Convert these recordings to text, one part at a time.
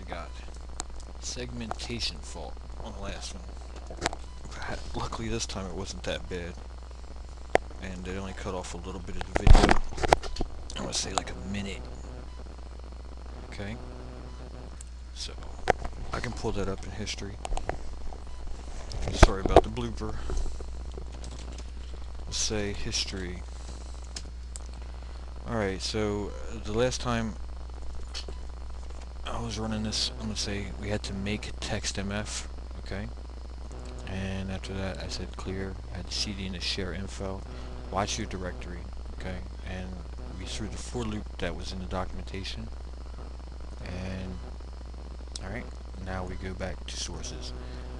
we got segmentation fault on the last one. Luckily this time it wasn't that bad, and it only cut off a little bit of the video. I'm gonna say like a minute. Okay, so I can pull that up in history. Sorry about the blooper. Let's say history. Alright, so the last time I was running this, I'm gonna say we had to make text.mf, okay? And after that I said clear, I had the cd and the share info, watch your directory, okay? And we threw the for loop that was in the documentation. And alright, now we go back to sources.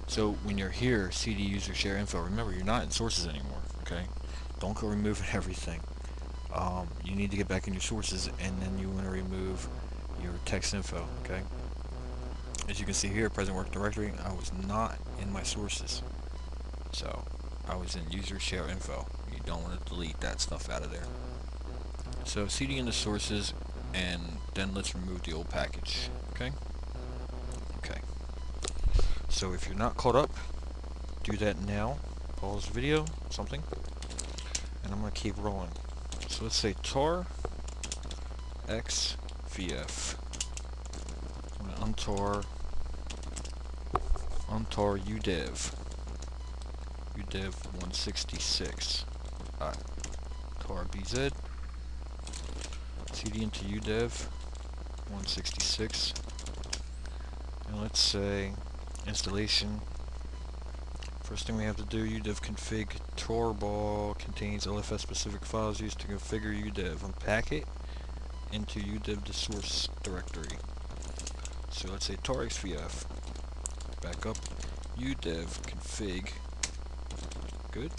So when you're here, cd user share info, remember you're not in sources anymore, okay? Don't go removing everything. You need to get back in your sources, and then you want to remove your text info, okay? As you can see here, present work directory, I was not in my sources. So, I was in user share info. You don't want to delete that stuff out of there. So, cd into sources, and then let's remove the old package, okay? Okay. So, if you're not caught up, do that now. Pause the video, something, and I'm going to keep rolling. So let's say tar xvf. I'm going to untar udev 166. Tar bz cd into udev 166, and let's say installation. First thing we have to do, udev config tarball contains LFS specific files used to configure udev. Unpack it into udev the source directory. So let's say tar xvf, back up, udev config, good.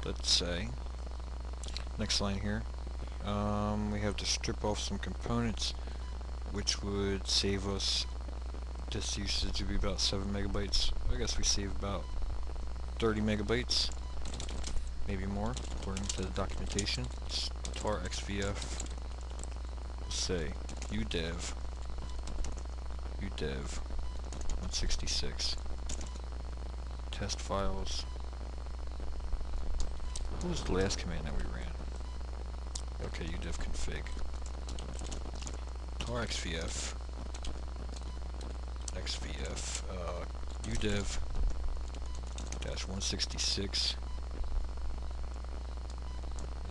Let's say, next line here, we have to strip off some components, which would save us. This usage would be about 7 megabytes. I guess we save about 30 megabytes, maybe more, according to the documentation. Tar xvf, say udev 166, test files. What was the last command that we ran? Okay, udev config, tar xvf udev dash 166,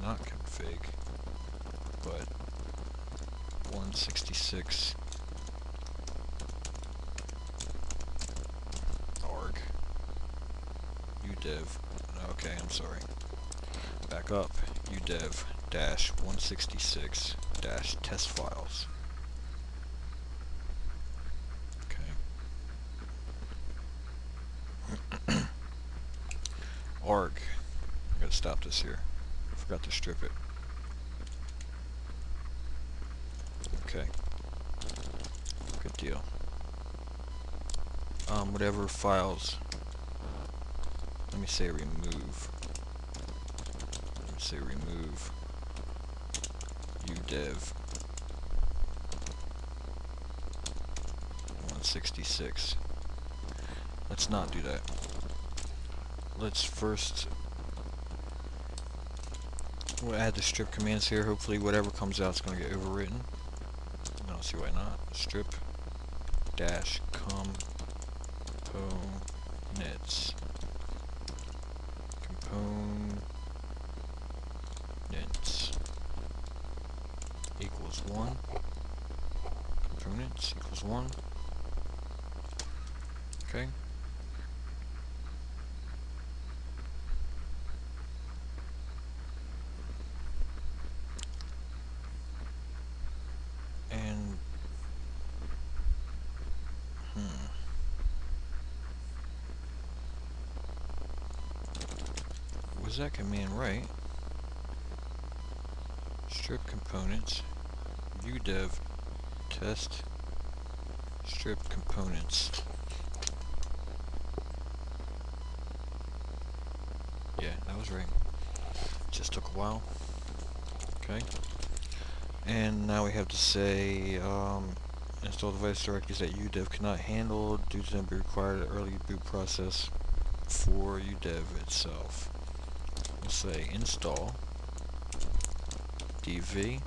not config, but 166 arg udev, okay, I'm sorry, back up, udev dash 166 dash test files. Arg. I gotta stop this here. I forgot to strip it. Okay. Good deal. Whatever files. Let me say remove. Let me say remove udev 166. Let's not do that. Let's first, we'll add the strip commands here. Hopefully whatever comes out is going to get overwritten. I don't see why not. Strip dash components equals 1. Components equals 1. Okay. And was that command right? Strip components udev test strip components. Yeah, that was right. Just took a while. Okay. And now we have to say install device directories that UDEV cannot handle due to them be required early boot process for UDEV itself. We'll say install dv.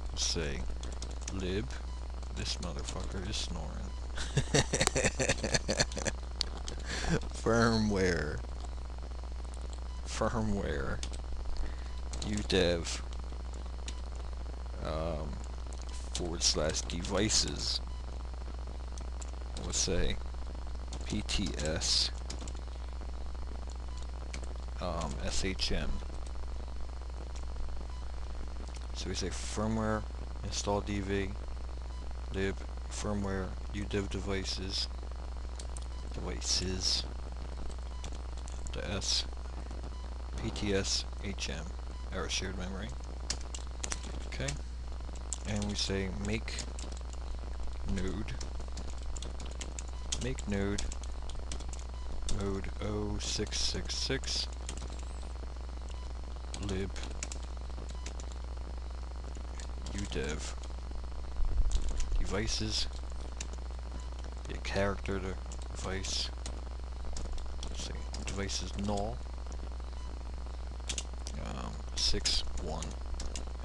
We'll say lib. This motherfucker is snoring. Firmware udev /devices. We'll say pts shm. So we say firmware install dv lib firmware udev devices the s pts hm, our shared memory. Okay, and we say make node mode 0666 lib udev devices, the character to device, say devices null, 6 1,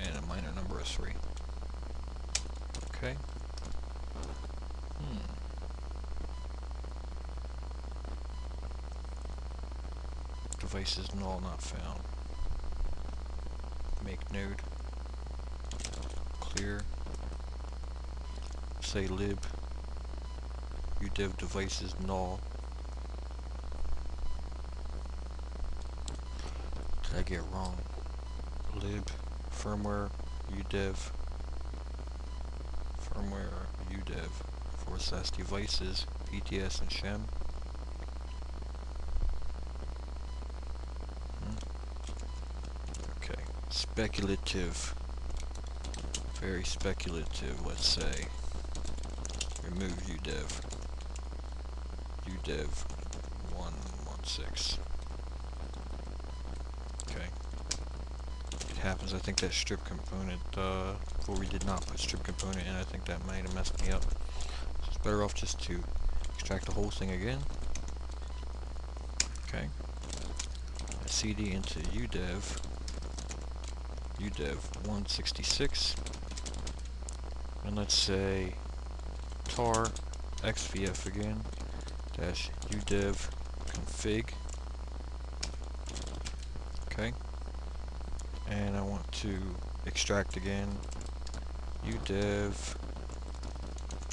and a minor number of 3. Okay. Devices null not found. Make node clear. Say lib udev devices null. Did I get wrong? Lib firmware udev / devices pts and shem. Okay, speculative, very speculative. Let's say remove udev 116. Okay, it happens. I think that strip component, before we did not put strip component in, I think that might have messed me up. So it's better off just to extract the whole thing again. Okay, cd into udev 166, and let's say tar xvf again dash udev config. Okay, and I want to extract again udev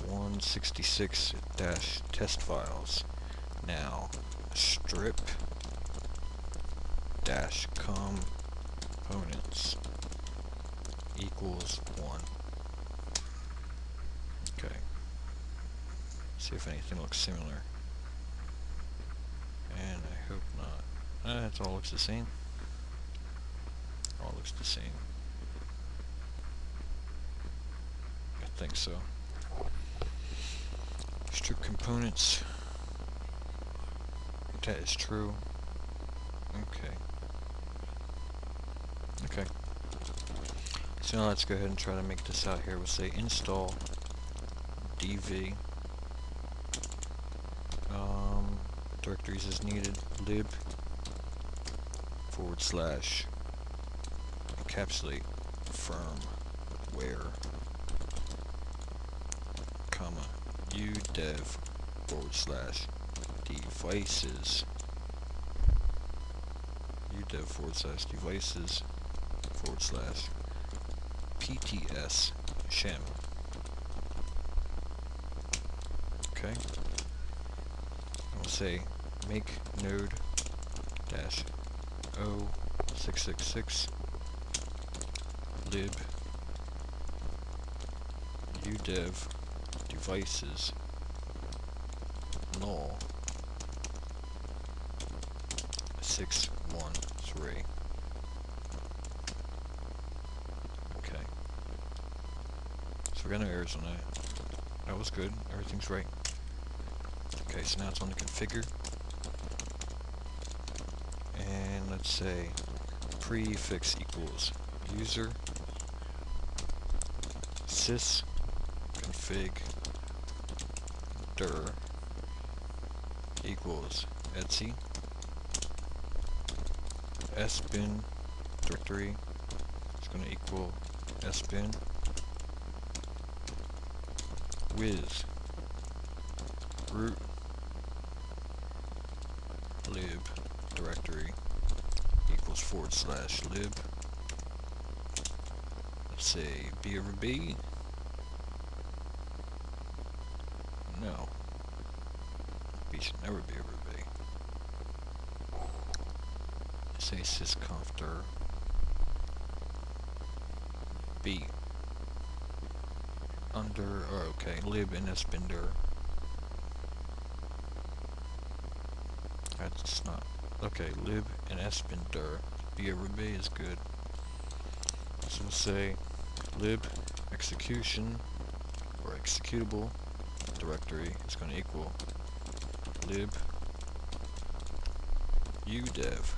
166 dash test files. Now strip dash components equals 1. Okay, see if anything looks similar, and I hope not. It all looks the same. All looks the same. I think so. Strip components. That is true. Okay. Okay. So now let's go ahead and try to make this out here. We'll say install dv directories as needed lib / encapsulate firmware comma udev / devices udev / devices / pts shem. Okay, we'll say make node dash 0666 lib udev devices null 613. Okay, so we're gonna errors on that. That was good. Everything's right. Okay, so now it's on the configure. And let's say prefix equals user sys config dir equals etc sbin directory is going to equal sbin with root lib directory equals / lib. Let's say b over b. No, b should never be over b. Let's say sysconf dir b under, or okay, lib and sbin dir. That's not, okay, lib and sbin dir, b over b is good. So we'll say lib execution, or executable directory is going to equal lib udev.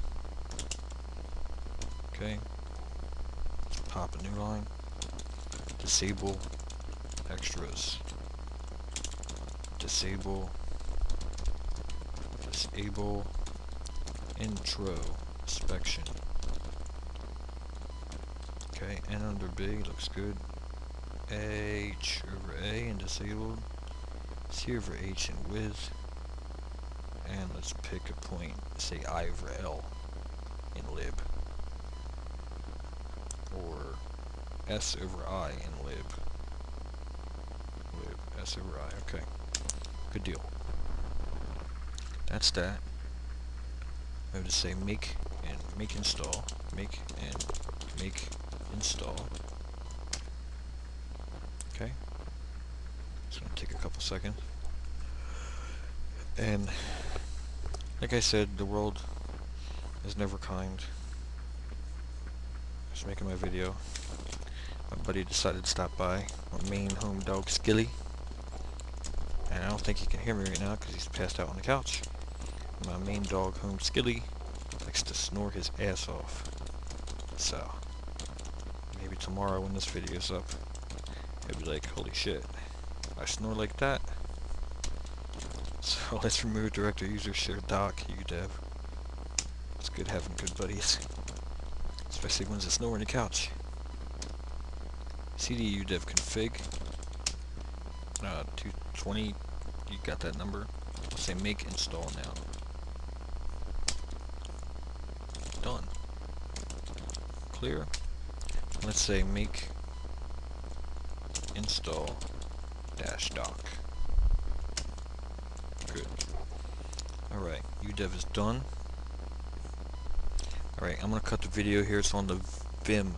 Okay, let's pop a new line. Disable extras. Disable intro inspection. Okay, N under B looks good. H over A and disabled. C over H and with. And let's pick a point, say I over L in lib. Or S over I in lib. Lib, S over I, okay. Good deal. That's that. I have to say make and make install. Make and make install. Okay. It's gonna take a couple seconds. And like I said, the world is never kind. Just making my video. My buddy decided to stop by. My main home dog Skilly. And I don't think he can hear me right now because he's passed out on the couch. My main dog home Skilly likes to snore his ass off. So maybe tomorrow when this video's up, he'll be like, holy shit, I snore like that? So let's remove directory user share doc udev. It's good having good buddies. Especially ones that snore on the couch. cd udev config 220, you got that number? I'll say make install now. Done. Clear. Let's say make install dash doc. Good. Alright, udev is done. Alright, I'm gonna cut the video here. It's on the Vim.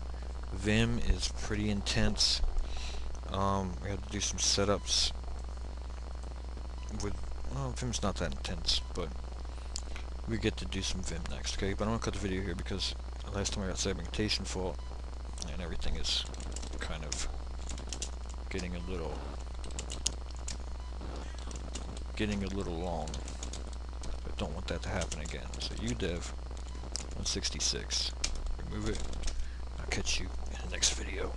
Vim is pretty intense. We have to do some setups with, well, Vim's not that intense, but we get to do some Vim next, okay? But I'm gonna cut the video here because last time I got segmentation fault and everything is kind of getting a little long. I don't want that to happen again. So udev 166. Remove it. I'll catch you in the next video.